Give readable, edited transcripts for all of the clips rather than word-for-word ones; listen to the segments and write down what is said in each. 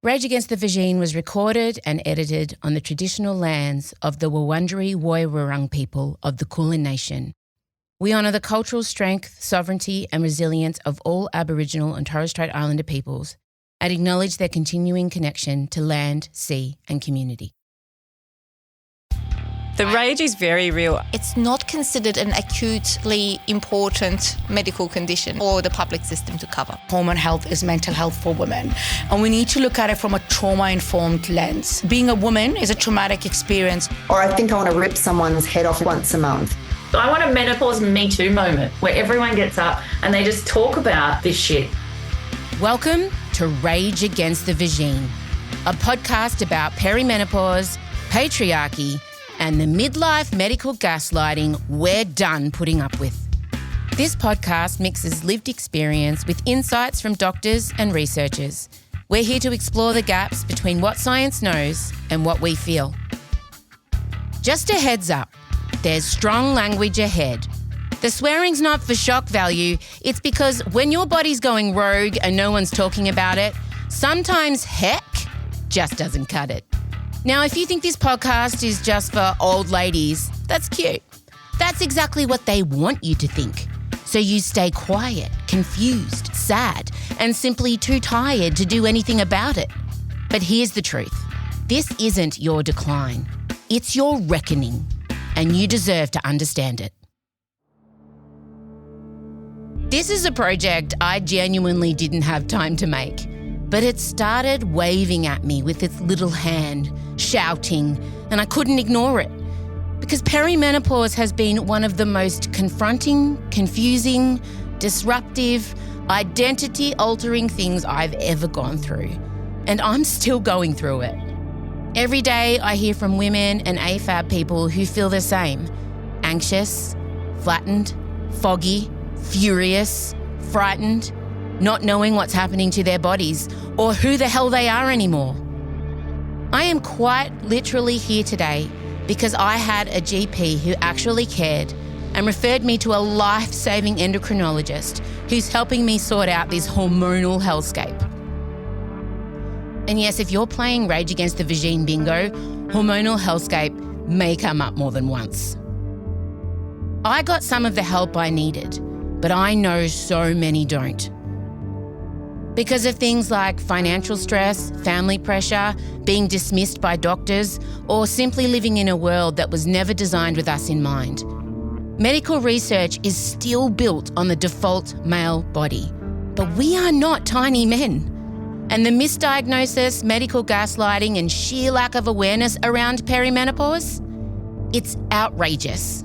Rage Against the Vagine was recorded and edited on the traditional lands of the Wurundjeri Woiwurrung people of the Kulin Nation. We honour the cultural strength, sovereignty and resilience of all Aboriginal and Torres Strait Islander peoples and acknowledge their continuing connection to land, sea and community. The rage is very real. It's not considered an acutely important medical condition for the public system to cover. Hormone health is mental health for women, and we need to look at it from a trauma-informed lens. Being a woman is a traumatic experience. Or I think I want to rip someone's head off once a month. I want a menopause Me Too moment where everyone gets up and they just talk about this shit. Welcome to Rage Against the Vagine, a podcast about perimenopause, patriarchy, and the midlife medical gaslighting we're done putting up with. This podcast mixes lived experience with insights from doctors and researchers. We're here to explore the gaps between what science knows and what we feel. Just a heads up, there's strong language ahead. The swearing's not for shock value, it's because when your body's going rogue and no one's talking about it, sometimes heck just doesn't cut it. Now, if you think this podcast is just for old ladies, that's cute. That's exactly what they want you to think. So you stay quiet, confused, sad, and simply too tired to do anything about it. But here's the truth. This isn't your decline. It's your reckoning, and you deserve to understand it. This is a project I genuinely didn't have time to make. But it started waving at me with its little hand, shouting, and I couldn't ignore it. Because perimenopause has been one of the most confronting, confusing, disruptive, identity-altering things I've ever gone through. And I'm still going through it. Every day I hear from women and AFAB people who feel the same. Anxious, flattened, foggy, furious, frightened, not knowing what's happening to their bodies or who the hell they are anymore. I am quite literally here today because I had a GP who actually cared and referred me to a life-saving endocrinologist who's helping me sort out this hormonal hellscape. And yes, if you're playing Rage Against the Vagine bingo, hormonal hellscape may come up more than once. I got some of the help I needed, but I know so many don't. Because of things like financial stress, family pressure, being dismissed by doctors, or simply living in a world that was never designed with us in mind. Medical research is still built on the default male body, but we are not tiny men. And the misdiagnosis, medical gaslighting, and sheer lack of awareness around perimenopause, it's outrageous.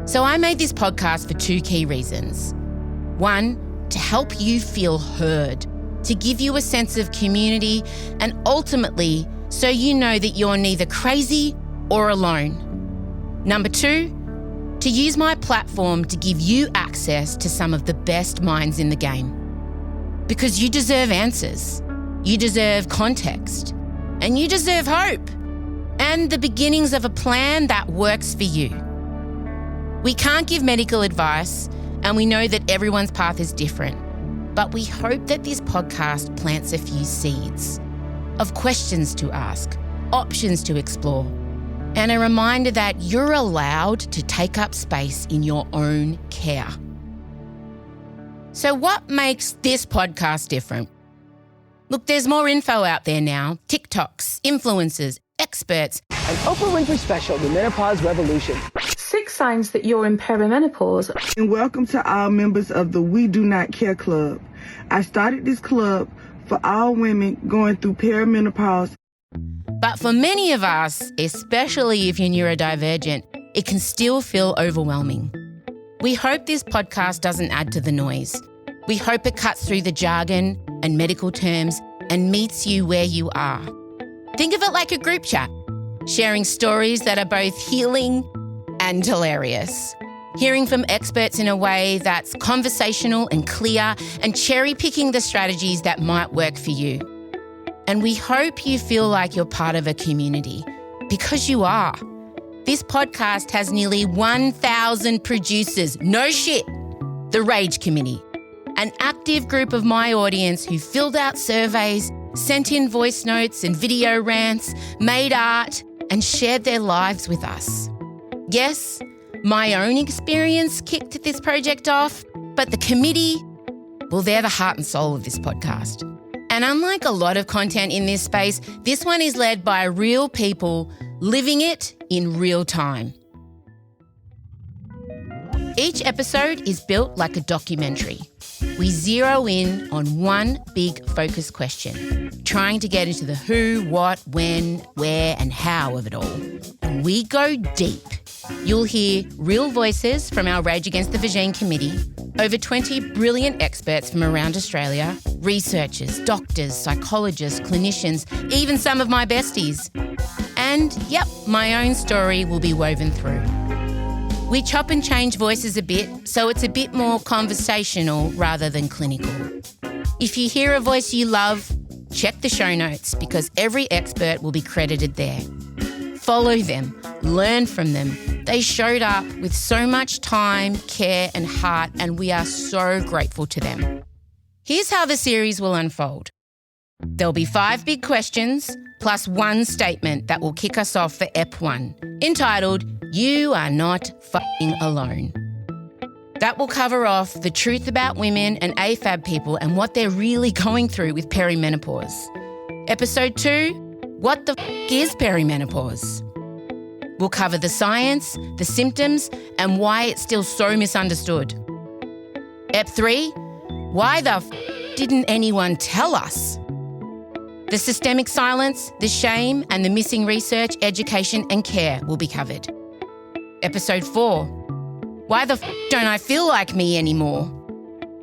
So I made this podcast for two key reasons. One, to help you feel heard, to give you a sense of community, and ultimately, so you know that you're neither crazy or alone. Number two, to use my platform to give you access to some of the best minds in the game. Because you deserve answers, you deserve context, and you deserve hope, and the beginnings of a plan that works for you. We can't give medical advice, and we know that everyone's path is different, but we hope that this podcast plants a few seeds of questions to ask, options to explore, and a reminder that you're allowed to take up space in your own care. So what makes this podcast different? Look, there's more info out there now. TikToks, influencers, experts. An Oprah Winfrey special, The Menopause Revolution. 6 signs that you're in perimenopause. And welcome to all members of the We Do Not Care Club. I started this club for all women going through perimenopause. But for many of us, especially if you're neurodivergent, it can still feel overwhelming. We hope this podcast doesn't add to the noise. We hope it cuts through the jargon and medical terms and meets you where you are. Think of it like a group chat, sharing stories that are both healing and hilarious. Hearing from experts in a way that's conversational and clear, and cherry-picking the strategies that might work for you. And we hope you feel like you're part of a community, because you are. This podcast has nearly 1,000 producers. No shit. The Rage Committee. an active group of my audience who filled out surveys, sent in voice notes and video rants, made art, and shared their lives with us. Yes, my own experience kicked this project off, but the committee, well, they're the heart and soul of this podcast. And unlike a lot of content in this space, this one is led by real people living it in real time. Each episode is built like a documentary. We zero in on one big focus question, trying to get into the who, what, when, where, and how of it all. And we go deep. You'll hear real voices from our Rage Against the Vagine committee, over 20 brilliant experts from around Australia, researchers, doctors, psychologists, clinicians, even some of my besties. And, yep, my own story will be woven through. We chop and change voices a bit, so it's a bit more conversational rather than clinical. If you hear a voice you love, check the show notes because every expert will be credited there. Follow them, learn from them. They showed up with so much time, care and heart, and we are so grateful to them. Here's how the series will unfold. There'll be 5 big questions plus one statement that will kick us off for Ep 1, entitled, "You Are Not F***ing Alone." That will cover off the truth about women and AFAB people and what they're really going through with perimenopause. Episode 2, what the f*** is perimenopause? We'll cover the science, the symptoms, and why it's still so misunderstood. Ep 3, why the f*** didn't anyone tell us? The systemic silence, the shame, and the missing research, education, and care will be covered. Episode 4, why the f*** don't I feel like me anymore?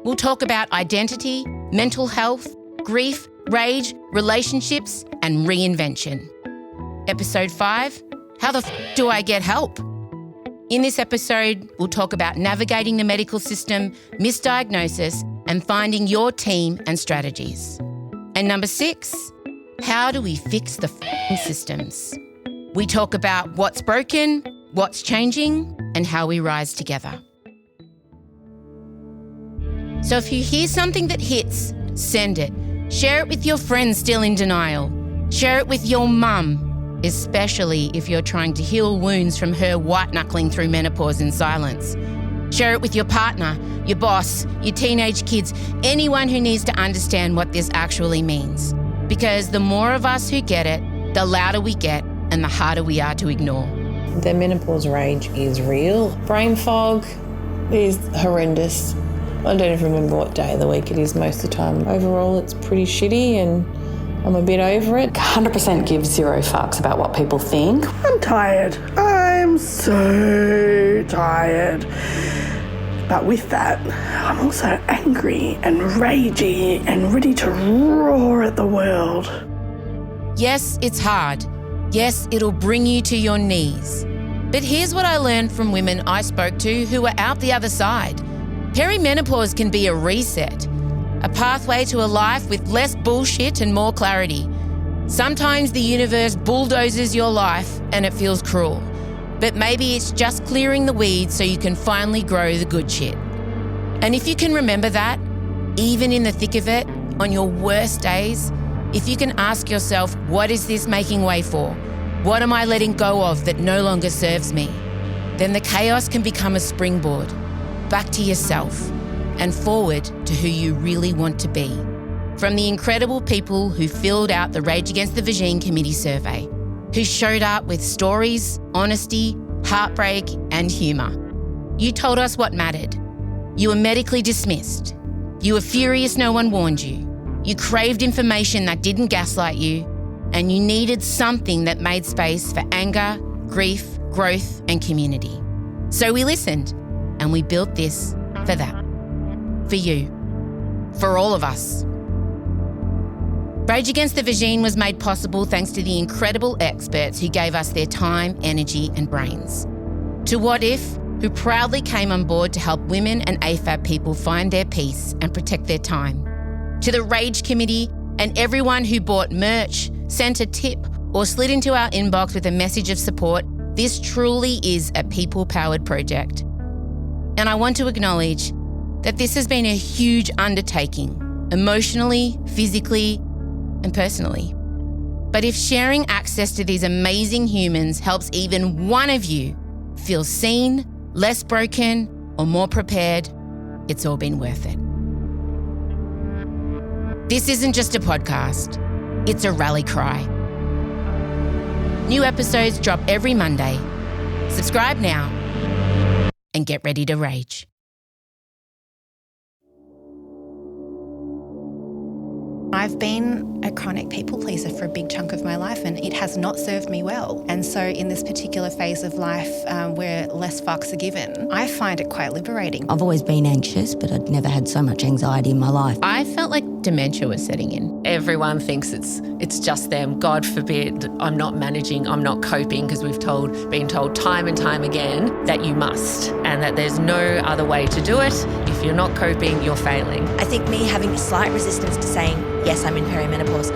We'll talk about identity, mental health, grief, rage, relationships, and reinvention. Episode 5, how the f*** do I get help? In this episode, we'll talk about navigating the medical system, misdiagnosis, and finding your team and strategies. And number 6, how do we fix the f***ing systems? We talk about what's broken, what's changing, and how we rise together. So if you hear something that hits, send it. Share it with your friends still in denial. Share it with your mum, especially if you're trying to heal wounds from her white-knuckling through menopause in silence. Share it with your partner, your boss, your teenage kids, anyone who needs to understand what this actually means. Because the more of us who get it, the louder we get and the harder we are to ignore. The menopause rage is real. Brain fog is horrendous. I don't even remember what day of the week it is most of the time. Overall, it's pretty shitty and I'm a bit over it. 100% give zero fucks about what people think. I'm tired. I'm so tired. But with that, I'm also angry and ragey and ready to roar at the world. Yes, it's hard. Yes, it'll bring you to your knees. But here's what I learned from women I spoke to who were out the other side. Perimenopause can be a reset, a pathway to a life with less bullshit and more clarity. Sometimes the universe bulldozes your life and it feels cruel. But maybe it's just clearing the weeds so you can finally grow the good shit. And if you can remember that, even in the thick of it, on your worst days, if you can ask yourself, what is this making way for? What am I letting go of that no longer serves me? Then the chaos can become a springboard, back to yourself and forward to who you really want to be. From the incredible people who filled out the Rage Against the Vagine committee survey, who showed up with stories, honesty, heartbreak, and humour. You told us what mattered. You were medically dismissed. You were furious no one warned you. You craved information that didn't gaslight you, and you needed something that made space for anger, grief, growth, and community. So we listened, and we built this for that. For you. For all of us. Rage Against the Vagine was made possible thanks to the incredible experts who gave us their time, energy and brains. To Wotif, who proudly came on board to help women and AFAB people find their peace and protect their time. To the Rage Committee and everyone who bought merch, sent a tip or slid into our inbox with a message of support, this truly is a people-powered project. And I want to acknowledge that this has been a huge undertaking, emotionally, physically, and personally. But if sharing access to these amazing humans helps even one of you feel seen, less broken, or more prepared, it's all been worth it. This isn't just a podcast, it's a rally cry. New episodes drop every Monday. Subscribe now and get ready to rage. I've been a chronic people pleaser for a big chunk of my life, and it has not served me well. And so in this particular phase of life where less fucks are given, I find it quite liberating. I've always been anxious, but I'd never had so much anxiety in my life. I felt like dementia was setting in. Everyone thinks it's just them. God forbid I'm not managing, I'm not coping, because we've been told time and time again that you must, and that there's no other way to do it. If you're not coping, you're failing. I think me having a slight resistance to saying, yes, I'm in perimenopause,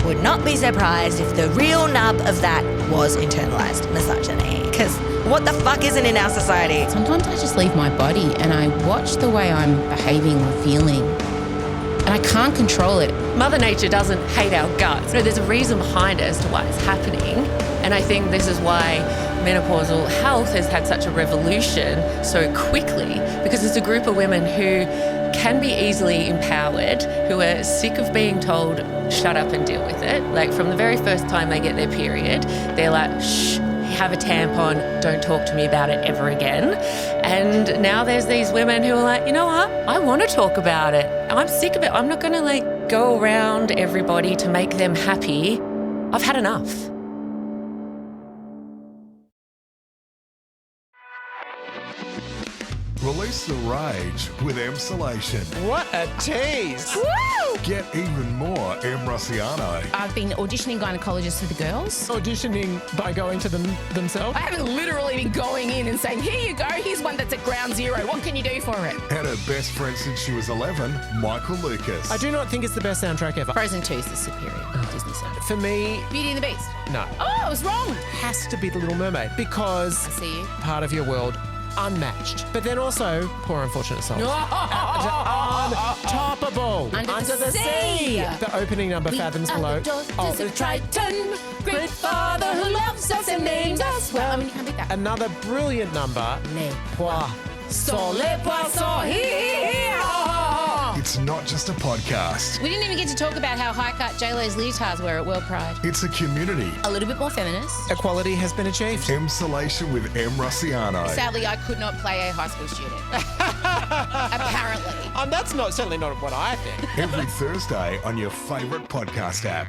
would not be surprised if the real nub of that was internalised misogyny. Because what the fuck isn't in our society? Sometimes I just leave my body and I watch the way I'm behaving or feeling, and I can't control it. Mother Nature doesn't hate our guts. There's a reason behind it as to why it's happening. And I think this is why menopausal health has had such a revolution so quickly, because it's a group of women who can be easily empowered, who are sick of being told, shut up and deal with it. Like from the very first time they get their period, they're like, shh, have a tampon, don't talk to me about it ever again. And now there's these women who are like, you know what, I want to talk about it. I'm sick of it. I'm not going to go around everybody to make them happy. I've had enough. Release the rage with Em Rusciano. What a tease! Woo! Get even more Em Rusciano. I've been auditioning gynecologists for the girls. Auditioning by going to them themselves? I haven't literally been going in and saying, here you go, here's one that's at ground zero. What can you do for it? And her best friend since she was 11, Michael Lucas. I do not think it's the best soundtrack ever. Frozen 2 is the superior Disney soundtrack. For me... Beauty and the Beast. No. Oh, I was wrong. Has to be The Little Mermaid, because... I see you. Part of your world... unmatched. But then also, Poor Unfortunate Souls. Untoppable. Under the sea. The opening number, Fathoms Below. The Triton, great father who loves us and names us well. I mean, you can't beat that. Another brilliant number, Les Poissons. It's not just a podcast. We didn't even get to talk about how high-cut J-Lo's leotards were at World Pride. It's a community. A little bit more feminist. Equality has been achieved. Em Rusciano with Em Rusciano. Sadly, I could not play a high school student. Apparently. That's certainly not what I think. Every Thursday on your favourite podcast app.